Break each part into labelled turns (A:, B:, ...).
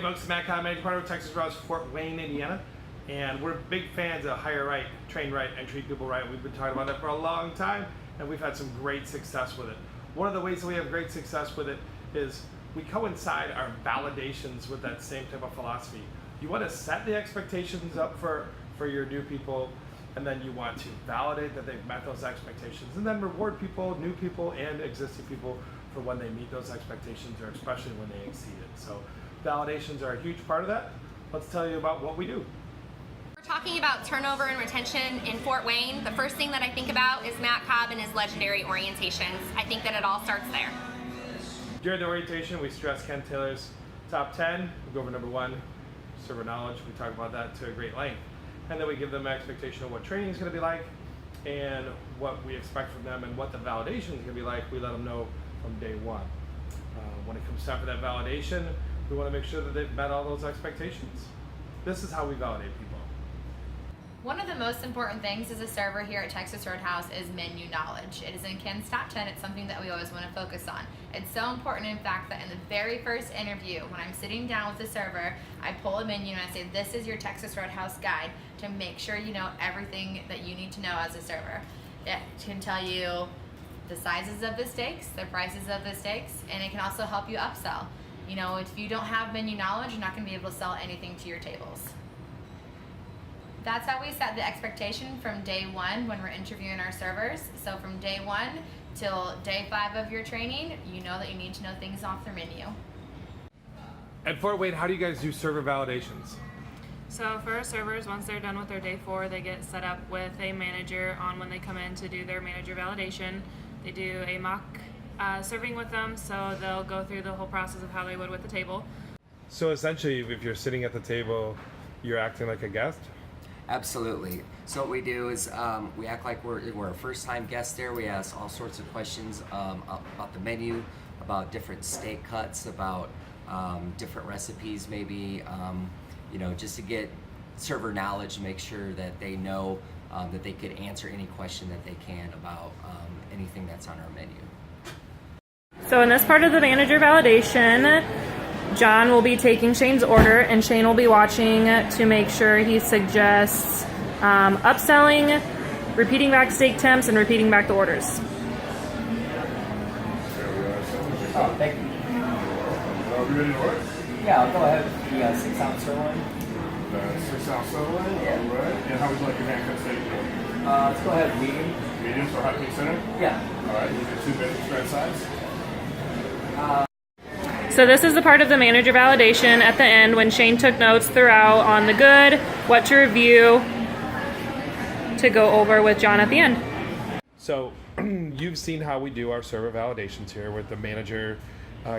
A: folks, Matt Cobb, managing partner of Texas Routes, Fort Wayne, Indiana. And we're big fans of hire right, train right, and treat people right. We've been talking about that for a long time, and we've had some great success with it. One of the ways that we have great success with it is we coincide our validations with that same type of philosophy. You want to set the expectations up for your new people, and then you want to validate that they've met those expectations, and then reward people, new people and existing people, for when they meet those expectations, or especially when they exceed it. So validations are a huge part of that. Let's tell you about what we do.
B: Talking about turnover and retention in Fort Wayne, the first thing that I think about is Matt Cobb and his legendary orientations. I think that it all starts there.
A: During the orientation, we stress Ken Taylor's top 10. We go over number 1, server knowledge. We talk about that to a great length. And then we give them an expectation of what training is going to be like, and what we expect from them, and what the validation is going to be like. We let them know from day one. When it comes time for that validation, we want to make sure that they've met all those expectations. This is how we validate people.
C: One of the most important things as a server here at Texas Roadhouse is menu knowledge. It is in Ken's top 10. It's something that we always want to focus on. It's so important, in fact, that in the very first interview, when I'm sitting down with the server, I pull a menu and I say, this is your Texas Roadhouse guide, to make sure you know everything that you need to know as a server. It can tell you the sizes of the steaks, the prices of the steaks, and it can also help you upsell. You know, if you don't have menu knowledge, you're not going to be able to sell anything to your tables. That's how we set the expectation from day 1 when we're interviewing our servers. So from day 1 till day 5 of your training, you know that you need to know things off their menu.
A: At Fort Wayne, how do you guys do server validations?
D: So for our servers, once they're done with their day 4, they get set up with a manager on when they come in to do their manager validation. They do a mock serving with them, so they'll go through the whole process of how they would with the table.
A: So essentially, if you're sitting at the table, you're acting like a guest?
E: Absolutely. So what we do is we act like we're a first-time guest there. We ask all sorts of questions about the menu, about different steak cuts, about different recipes maybe, you know, just to get server knowledge, make sure that they know that they could answer any question that they can about anything that's on our menu.
D: So in this part of the manager validation, John will be taking Shane's order, and Shane will be watching to make sure he suggests upselling, repeating back steak temps, and repeating back the orders.
E: Oh, thank you.
F: Are we ready to work?
E: Yeah, I'll go ahead with the 6-ounce sirloin.
F: The 6-ounce sirloin?
E: Yeah.
F: All right. And how would you like your hand cut steak?
E: Let's go ahead with medium.
F: Medium, so hot pink center?
E: Yeah.
F: All right, you get 2 minutes spread sides.
D: So this is the part of the manager validation at the end when Shane took notes throughout on the good, what to review, to go over with John at the end.
A: So you've seen how we do our server validations here, where the manager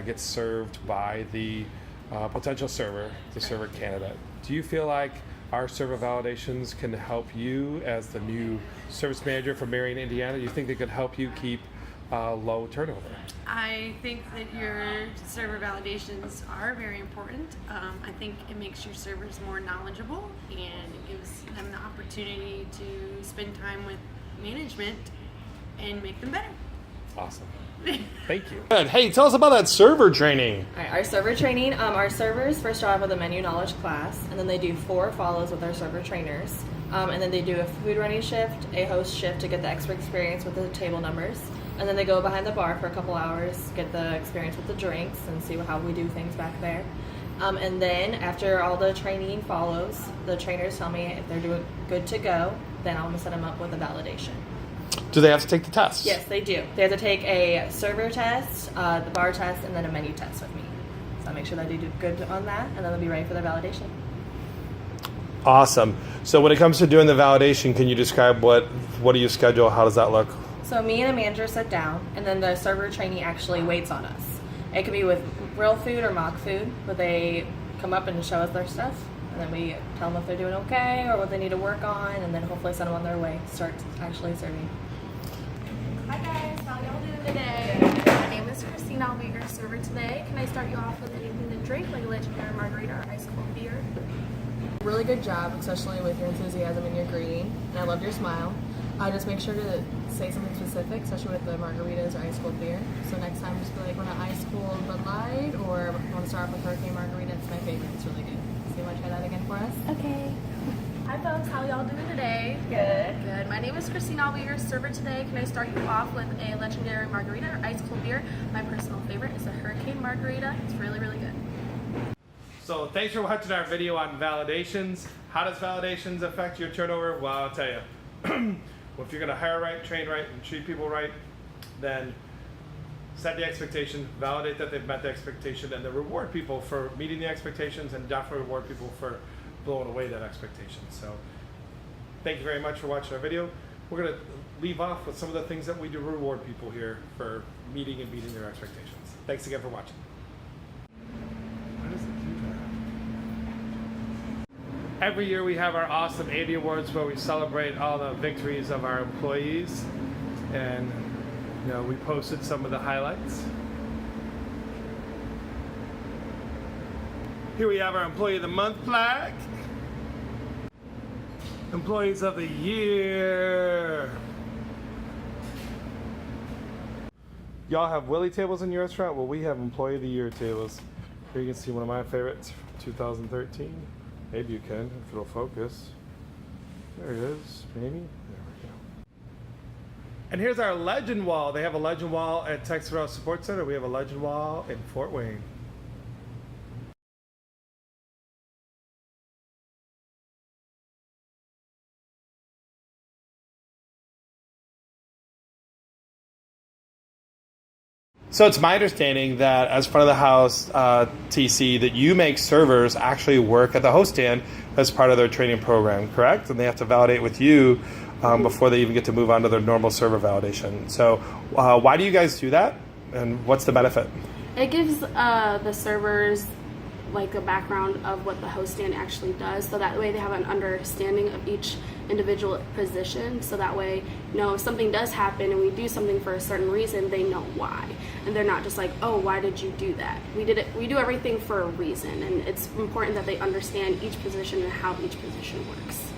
A: gets served by the potential server, the server candidate. Do you feel like our server validations can help you as the new service manager from Marion, Indiana? Do you think they could help you keep low turnover?
G: I think that your server validations are very important. I think it makes your servers more knowledgeable, and it gives them the opportunity to spend time with management and make them better.
A: Awesome. Thank you. Good. Hey, tell us about that server training.
H: All right, our server training, our servers first start off with a menu knowledge class, and then they do 4 follows with our server trainers. And then they do a food running shift, a host shift to get the expert experience with the table numbers. And then they go behind the bar for a couple hours, get the experience with the drinks, and see how we do things back there. And then after all the training follows, the trainers tell me if they're doing good to go, then I'm going to set them up with a validation.
A: Do they have to take the test?
H: Yes, they do. They have to take a server test, the bar test, and then a menu test with me. So I make sure that they do good on that, and then they'll be ready for their validation.
A: Awesome. So when it comes to doing the validation, can you describe what do you schedule? How does that look?
H: So me and a manager sit down, and then the server trainee actually waits on us. It can be with real food or mock food, but they come up and show us their stuff, and then we tell them if they're doing okay or what they need to work on, and then hopefully send them on their way to start actually serving.
I: Hi guys, how y'all doing today? My name is Christina. I'll be your server today. Can I start you off with anything to drink, like a legendary margarita or ice cold beer?
H: Really good job, especially with your enthusiasm and your greeting, and I loved your smile. Just make sure to say something specific, especially with the margaritas or ice cold beer. So next time, just be like, want an ice cold Bud Light, or want to start off with Hurricane Margarita. It's my favorite. It's really good. So you want to try that again for us?
I: Okay. Hi folks, how y'all doing today?
H: Good.
I: Good. My name is Christina. I'll be your server today. Can I start you off with a legendary margarita or ice cold beer? My personal favorite is a Hurricane Margarita. It's really, really good.
A: So thanks for watching our video on validations. How does validations affect your turnover? Well, I'll tell you. Well, if you're gonna hire right, train right, and treat people right, then set the expectation, validate that they've met the expectation, and then reward people for meeting the expectations, and definitely reward people for blowing away that expectation. So thank you very much for watching our video. We're gonna leave off with some of the things that we do reward people here for meeting and beating their expectations. Thanks again for watching. How does it do that? Every year we have our awesome Andy Awards where we celebrate all the victories of our employees, and you know, we posted some of the highlights. Here we have our Employee of the Month plaque. Employees of the Year. Y'all have Willy tables in your restaurant? Well, we have Employee of the Year tables. Here you can see one of my favorites from 2013. Maybe you can, if it'll focus. There it is, maybe. There we go. And here's our legend wall. They have a legend wall at TXRH Support Center. We have a legend wall in Fort Wayne. So it's my understanding that as front of the house TC, that you make servers actually work at the host stand as part of their training program, correct? And they have to validate with you before they even get to move on to their normal server validation. So why do you guys do that? And what's the benefit?
J: It gives the servers like a background of what the host stand actually does, so that way they have an understanding of each individual position, so that way, you know, if something does happen and we do something for a certain reason, they know why, and they're not just like, oh, why did you do that? We do everything for a reason, and it's important that they understand each position and how each position works.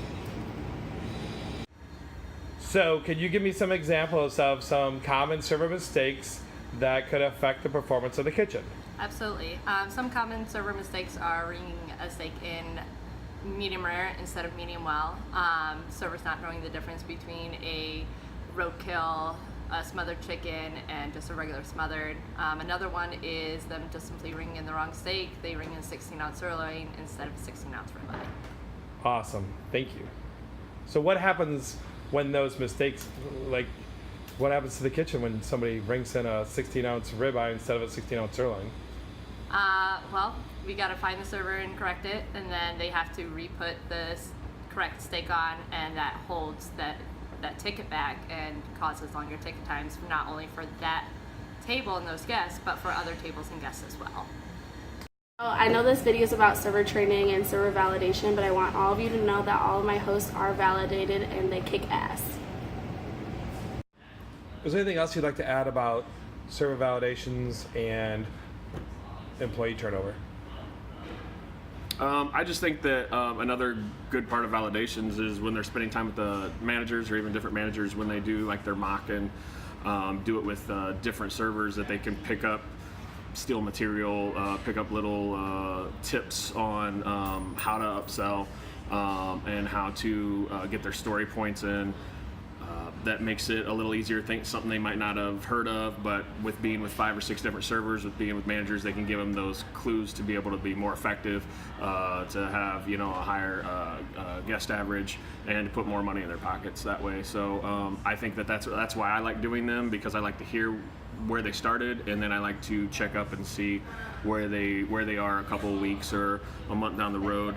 A: So can you give me some examples of some common server mistakes that could affect the performance of the kitchen?
K: Absolutely. Some common server mistakes are ringing a steak in medium rare instead of medium well. Servers not knowing the difference between a roadkill, a smothered chicken, and just a regular smothered. Another one is them just simply ringing in the wrong steak. They ring in 16-ounce sirloin instead of a 16-ounce ribeye.
A: Awesome. Thank you. So what happens when those mistakes, like, what happens to the kitchen when somebody rings in a 16-ounce ribeye instead of a 16-ounce sirloin?
K: Well, we got to find the server and correct it, and then they have to re-put the correct steak on, and that holds that ticket back and causes longer ticket times, not only for that table and those guests, but for other tables and guests as well.
J: I know this video is about server training and server validation, but I want all of you to know that all of my hosts are validated and they kick ass.
A: Is there anything else you'd like to add about server validations and employee turnover?
F: I just think that another good part of validations is when they're spending time with the managers or even different managers when they do like their mock and do it with different servers, that they can pick up steel material, pick up little tips on how to upsell and how to get their story points in. That makes it a little easier. Think something they might not have heard of, but with being with 5 or 6 different servers, with being with managers, they can give them those clues to be able to be more effective, to have, you know, a higher guest average, and to put more money in their pockets that way. So I think that's why I like doing them, because I like to hear where they started, and then I like to check up and see where they are a couple of weeks or a month down the road,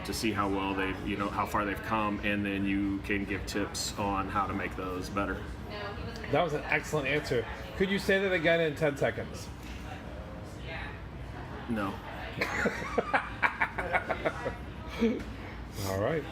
F: to see how well they've, you know, how far they've come, and then you can give tips on how to make those better.
A: That was an excellent answer. Could you say that again in 10 seconds?
F: No.
A: All right.